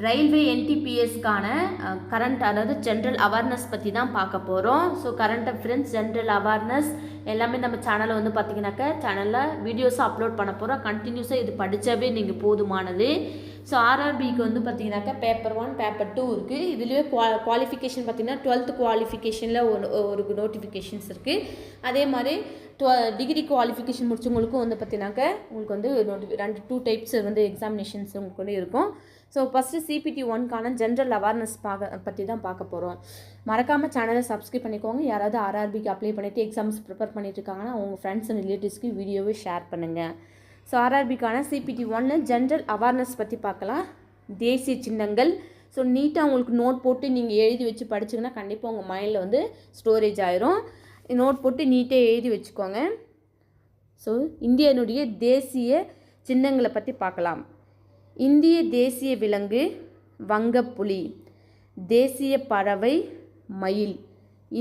Railway என்டிபிஎஸ்க்கான current அதாவது general awareness பற்றி தான் பார்க்க போகிறோம். So current affairs general awareness எல்லாமே நம்ம சேனலில் வந்து பார்த்தீங்கன்னாக்கா சேனலில் வீடியோஸும் அப்லோட் பண்ண போகிறோம். கண்டினியூஸாக இது படித்தாவே நீங்கள் போதுமானது. ஸோ ஆர்ஆர்பிக்கு வந்து பார்த்தீங்கன்னாக்கா பேப்பர் 1 பேப்பர் 2 இருக்குது. இதுலேயே குவாலிஃபிகேஷன் பார்த்தீங்கன்னா 12th குவாலிஃபிகேஷனில் ஒரு நோட்டிஃபிகேஷன்ஸ் இருக்குது. அதே மாதிரி டிகிரி குவாலிஃபிகேஷன் முடிச்சவங்களுக்கும் வந்து பார்த்தீங்கன்னாக்கா உங்களுக்கு வந்து 2 டைப்ஸ் வந்து எக்ஸாமினேஷன்ஸ் உங்களுக்கு வந்து இருக்கும். ஸோ ஃபஸ்ட்டு CPT 1க்கான ஜென்ரல் அவேர்னஸ் பற்றி தான் பார்க்க போகிறோம். மறக்காமல் சேனலை சப்ஸ்கிரைப் பண்ணிக்கோங்க. யாராவது ஆர்ஆர்பிக்கு அப்ளை பண்ணிவிட்டு எக்ஸாம்ஸ் ப்ரிப்பேர் பண்ணிட்டு இருக்காங்கன்னா அவங்க ஃப்ரெண்ட்ஸ் அண்ட் ரிலேட்டிவ்ஸ்க்கு வீடியோவை ஷேர் பண்ணுங்கள். ஸோ ஆர்ஆர்பிக்கான CPT 1 ஜென்ரல் அவேர்னஸ் பற்றி பார்க்கலாம். தேசிய சின்னங்கள். ஸோ நீட்டாக உங்களுக்கு நோட் போட்டு நீங்கள் எழுதி வச்சு படிச்சிங்கன்னா கண்டிப்பாக உங்கள் மைண்டில் வந்து ஸ்டோரேஜ் ஆயிரும். நோட் போட்டு நீட்டாக எழுதி வச்சுக்கோங்க. ஸோ இந்தியனுடைய தேசிய சின்னங்களை பற்றி பார்க்கலாம். இந்திய தேசிய விலங்கு வங்கப்புலி. தேசிய பறவை மயில்.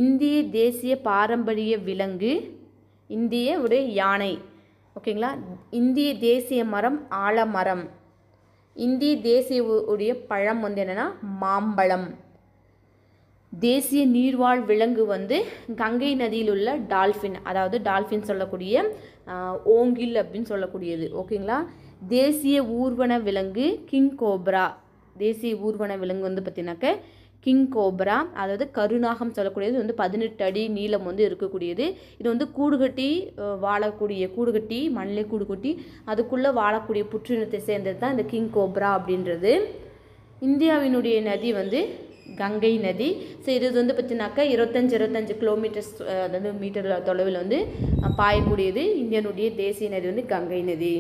இந்திய தேசிய பாரம்பரிய விலங்கு இந்திய ஒரு யானை. ஓகேங்களா. இந்திய தேசிய மரம் ஆலமரம். இந்திய தேசிய உடைய பழம் வந்து என்னென்னா மாம்பழம். தேசிய நீர்வாழ் விலங்கு வந்து கங்கை நதியில் உள்ள டால்ஃபின், அதாவது டால்ஃபின் சொல்லக்கூடிய ஓங்கில் அப்படின்னு சொல்லக்கூடியது. ஓகேங்களா. தேசிய ஊர்வன விலங்கு கிங் கோப்ரா. தேசிய ஊர்வன விலங்கு வந்து பார்த்தீங்கன்னாக்க கிங் கோப்ரா, அதாவது கருநாகம் சொல்லக்கூடியது வந்து 18 அடி நீளம் வந்து இருக்கக்கூடியது. இது வந்து கூடுகட்டி கூடுகட்டி மண்ணிலே கூடுகட்டி அதுக்குள்ளே வாழக்கூடிய புற்றினத்தை சேர்ந்தது தான் இந்த கிங் கோப்ரா அப்படின்றது. இந்தியாவினுடைய நதி வந்து கங்கை நதி. ஸோ இது வந்து பார்த்தீங்கன்னாக்கா 25 கிலோமீட்டர்ஸ் அதாவது மீட்டர் தொலைவில் வந்து பாயக்கூடியது. இந்தியனுடைய தேசிய நதி வந்து கங்கை நதி.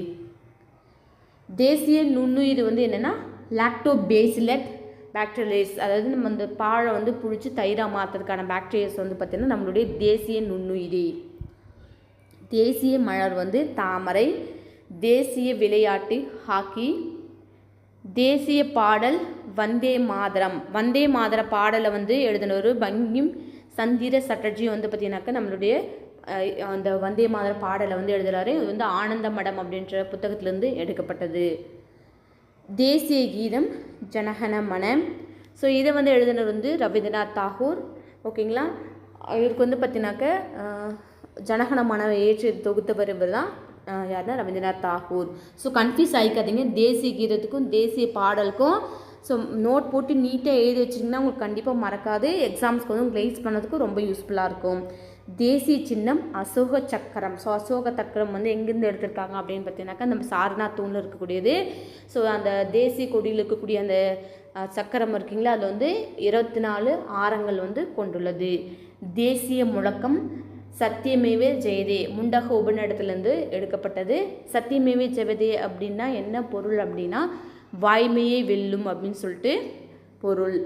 தேசிய நுண்ணுயிர் வந்து என்னென்னா லாக்டோபேசிலஸ் பாக்டீரியாஸ், அதாவது நம்ம அந்த பாழை வந்து புழிச்சு தயிராக மாற்றுறதுக்கான பாக்டீரியாஸ் வந்து பார்த்திங்கன்னா நம்மளுடைய தேசிய நுண்ணுயிரி. தேசிய மலர் வந்து தாமரை. தேசிய விளையாட்டு ஹாக்கி. தேசிய பாடல் வந்தே மாதரம். வந்தே மாதர பாடலை வந்து எழுதினவர் பங்கிம் சந்திர சட்டர்ஜி வந்து பார்த்தீங்கன்னாக்கா நம்மளுடைய அந்த வந்தே மாதர பாடலை வந்து எழுதுகிறாரு. இது வந்து ஆனந்த மடம் அப்படின்ற புத்தகத்திலேருந்து எடுக்கப்பட்டது. தேசிய கீதம் ஜனகன மன. ஸோ இதை வந்து எழுதினவர் வந்து ரவீந்திரநாத் தாகூர். ஓகேங்களா. இவருக்கு வந்து பார்த்தீங்கன்னாக்கா ஜனகன மனவை ஏற்றி தொகுத்தவர் இவர் தான் யாருன்னா ரவீந்திரநாத் தாகூர். ஸோ கன்ஃபியூஸ் ஆகிக்காதீங்க தேசிய கீதத்துக்கும் தேசிய பாடலுக்கும். ஸோ நோட் போட்டு நீட்டாக எழுதி வச்சிங்கன்னா உங்களுக்கு கண்டிப்பாக மறக்காது. எக்ஸாம்ஸ்க்கு வந்து உங்களுக்கு ரைஸ் பண்ணதுக்கும் ரொம்ப யூஸ்ஃபுல்லாக இருக்கும். தேசிய சின்னம் அசோக சக்கரம். ஸோ அசோக சக்கரம் வந்து எங்கேருந்து எடுத்திருக்காங்க அப்படின்னு பார்த்தீங்கன்னாக்கா நம்ம சாரநாத் தூணில் இருக்கக்கூடியது. ஸோ அந்த தேசிய கொடியில் இருக்கக்கூடிய அந்த சக்கரம் இருக்குங்களா அதில் வந்து 24 ஆரங்கள் வந்து கொண்டுள்ளது. தேசிய முழக்கம் சத்தியமேவே ஜெயதே முண்டக உபநிடத்துலேருந்து எடுக்கப்பட்டது. சத்தியமேவே ஜெயதே அப்படின்னா என்ன பொருள் அப்படின்னா வாய்மையை வெல்லும் அப்படின்னு சொல்லிட்டு பொருள்.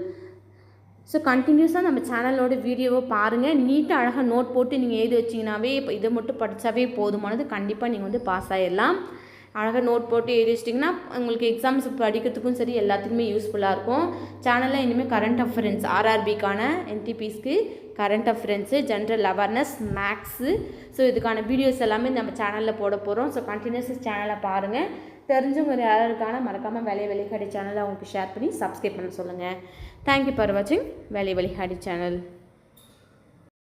ஸோ கண்டினியூஸாக நம்ம சேனலோட வீடியோவை பாருங்கள். நீட்டாக அழகாக நோட் போட்டு நீங்கள் எழுதி வச்சிங்கனாவே இப்போ இதை மட்டும் படித்தாவே போதுமானது. கண்டிப்பாக நீங்கள் வந்து பாஸ் ஆகிடலாம். அழகாக நோட் போட்டு எழுதி வச்சிட்டிங்கன்னா உங்களுக்கு எக்ஸாம்ஸ் படிக்கிறதுக்கும் சரி எல்லாத்துக்குமே யூஸ்ஃபுல்லாக இருக்கும். சேனலில் இனிமேல் கரண்ட் அஃபேர்ஸ் ஆர்ஆர்பிக்கான என்டிபிஸ்க்கு current affairs general awareness maths so இதுக்கான வீடியோஸ் எல்லாமே நம்ம சேனலில் போட போகிறோம். ஸோ கண்டினியூஸாக சேனலை பாருங்கள். தெரிஞ்சவங்க யாருக்கான மறக்காமல் வேலை வழிகாடி சேனலை அவங்களுக்கு ஷேர் பண்ணி சப்ஸ்கிரைப் பண்ண சொல்லுங்கள். தேங்க்யூ ஃபார் வாட்சிங் வேலை வழிகாடி சேனல்.